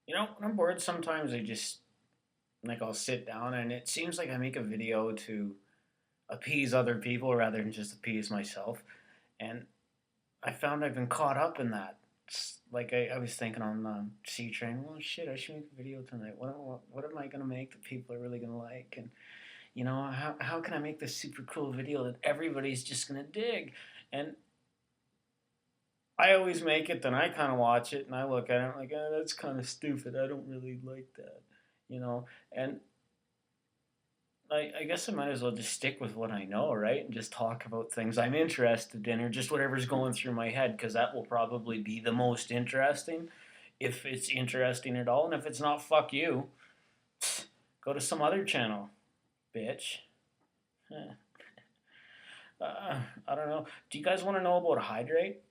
When I'm bored, sometimes I'll sit down and it seems like I make a video to appease other people rather than just appease myself. And I found I've been caught up in that. Like I was thinking on the C train, well, shit, I should make a video tonight. What am I going to make that people are really going to like? And, how can I make this super cool video that everybody's just going to dig? And I always make it, then I kind of watch it and I look at it like, that's kind of stupid. I don't really like that, you know. And I guess I might as well just stick with what I know, right? And just talk about things I'm interested in or just whatever's going through my head because that will probably be the most interesting if it's interesting at all. And if it's not, fuck you. Go to some other channel, bitch. I don't know. Do you guys want to know about a hydrate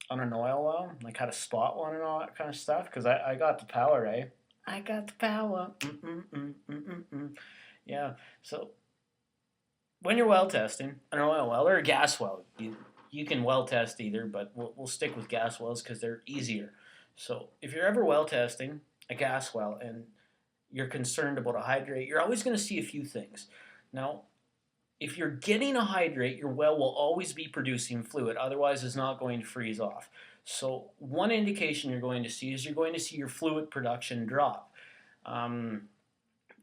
on an oil well? Like how to spot one and all that kind of stuff? Because I got the power, eh? I got the power. Mm-mm-mm-mm-mm-mm. Yeah. So when you're well testing an oil well or a gas well, you can well test either, but we'll stick with gas wells because they're easier. So if you're ever well testing a gas well and you're concerned about a hydrate, you're always going to see a few things. Now, if you're getting a hydrate, your well will always be producing fluid, otherwise it's not going to freeze off. So one indication you're going to see is you're going to see your fluid production drop. Um,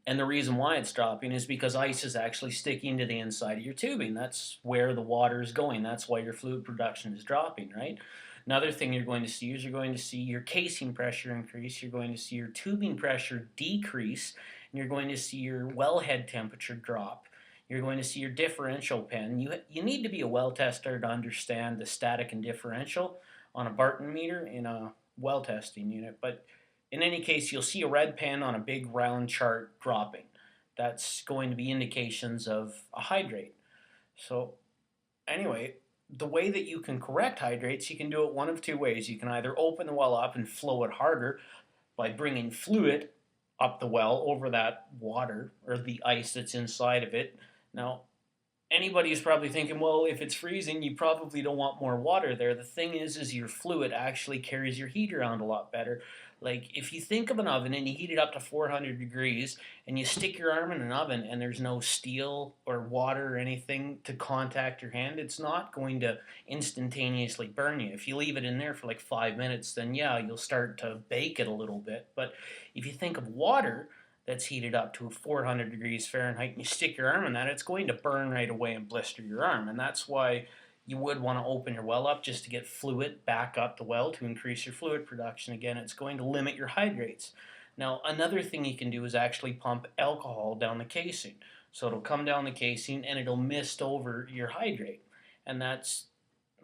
and the reason why it's dropping is because ice is actually sticking to the inside of your tubing. That's where the water is going. That's why your fluid production is dropping, right? Another thing you're going to see is you're going to see your casing pressure increase, you're going to see your tubing pressure decrease, and you're going to see your wellhead temperature drop. You're going to see your differential pen. You need to be a well tester to understand the static and differential on a Barton meter in a well testing unit, but in any case, you'll see a red pen on a big round chart dropping. That's going to be indications of a hydrate. So anyway, the way that you can correct hydrates, you can do it one of two ways. You can either open the well up and flow it harder by bringing fluid up the well over that water or the ice that's inside of it. Now, anybody is probably thinking, well, if it's freezing, you probably don't want more water there. The thing is your fluid actually carries your heat around a lot better. Like if you think of an oven and you heat it up to 400 degrees and you stick your arm in an oven and there's no steel or water or anything to contact your hand, it's not going to instantaneously burn you. If you leave it in there for like 5 minutes, then yeah, you'll start to bake it a little bit. But if you think of water, that's heated up to 400 degrees Fahrenheit and you stick your arm in that, it's going to burn right away and blister your arm. And that's why you would want to open your well up just to get fluid back up the well to increase your fluid production. Again, it's going to limit your hydrates. Now, another thing you can do is actually pump alcohol down the casing. So it'll come down the casing and it'll mist over your hydrate. And that's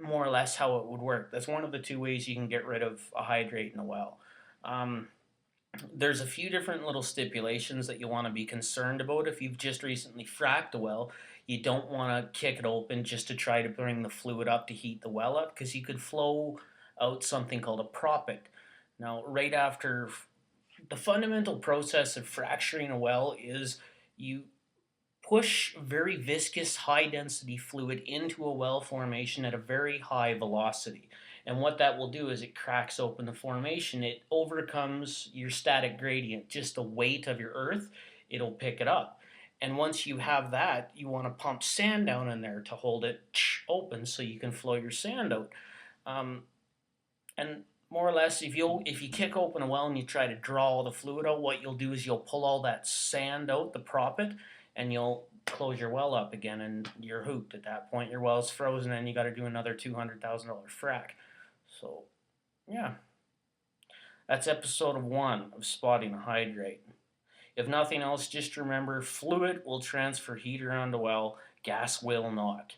more or less how it would work. That's one of the two ways you can get rid of a hydrate in a well. There's a few different little stipulations that you want to be concerned about if you've just recently fracked a well. You don't want to kick it open just to try to bring the fluid up to heat the well up because you could flow out something called a proppant. Now, right after the fundamental process of fracturing a well is you push very viscous, high density fluid into a well formation at a very high velocity. And what that will do is it cracks open the formation. It overcomes your static gradient, just the weight of your earth, it'll pick it up. And once you have that, you want to pump sand down in there to hold it open so you can flow your sand out. And more or less, if you kick open a well and you try to draw all the fluid out, what you'll do is you'll pull all that sand out, the proppant, and you'll close your well up again, and you're hooped at that point. Your well's frozen, and you got to do another $200,000 frack. So, yeah, that's episode 1 of spotting a hydrate. If nothing else, just remember fluid will transfer heat around a well, gas will not.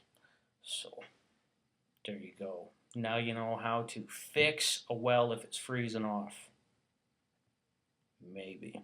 So, there you go. Now you know how to fix a well if it's freezing off. Maybe.